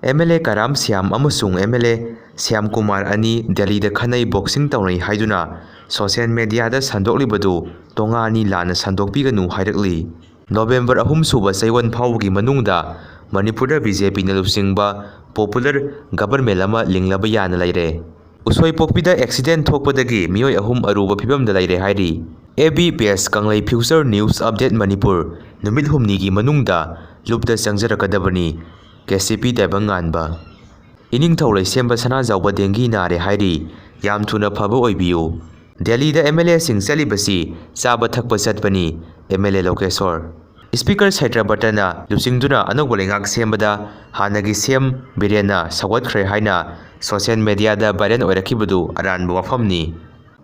MLA Karam Siam amasung MLA Siam Kumar ani Delhi da Khanei boxing tawnai haiduna social media da Sandoklibadu tongani lana sandokpiganu hairakli. November 3 suba Saiwan phawgi manungda Manipur da BJP na lusingba popular government lama linglaba yana laire. Usoi pokpida accident thokpadagi miyoi ahum aruba phibamda laire hairi. ABPS Kanglei Future News Update Manipur numit humnigi manungda lupda changjarakadabani KCP Taibanganba. Ining thawlai semba sana jawba dengi nare hairi yam thuna phaba oibiyu. Delhi da MLA sing chalibasi chaba thakpa chatpani MLA Lokeshwar. Speaker Saitra Batana lusingduna anogba lengak sembada hanagi sem birena sawatkhre haina social media da viral oirakibadu aranba wafamni.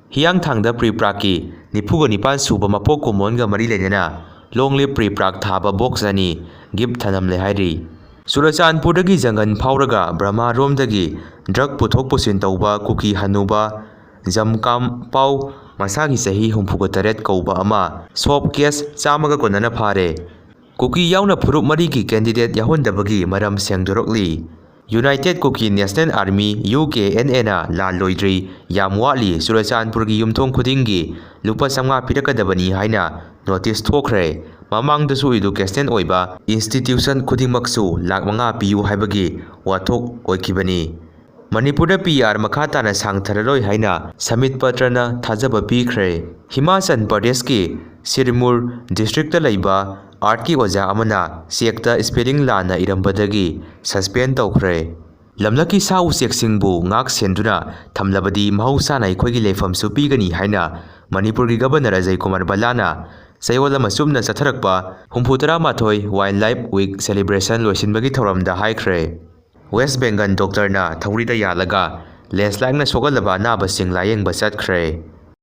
Hiyang thangda pre-praki nipuga nipan suba mapok kumonga mari lenena long live pre-prak thaba box ani gift thanam le hairi. Surachanpurdagi jangan phawraga Brahma romdagi drug puthok pusin tauba Kuki Hanuba Jamkam Pau masagi sahi 68 kauba ama sob case chamaga konana phare. Kuki yauna phurup marigi candidate yahondabagi maram Sengdokrkli. United Kuki National Army UKNA na la loidri yamwali Surachanpurgi yumthong khudingi lupa samga pirakadabani haina notice thokre. Mamangdasu education oiba institution khudingmaksu lakh manga piu haibagi wathok oikibani. Manipur da PR makata na sangthararoi haina samit patrana thajaba pikhre. Himachal Pradesh ki Sirmur district ta laiba art ki oja amana sekta spelling lana irambadagi suspend tawkhre. Lamlaki sa usek singbu ngak senduna thamlabadi mahausa na ikhoigi lefamsu pigani haina Manipur gi governor Ajay Kumar Balana Sayola masumna satharakpa 63 Wildlife Week celebration loisinbagi thoramda haikre. West Bengal doctor na thaurida yalaga landslide na sogalaba naba sing layeng ba chatkre.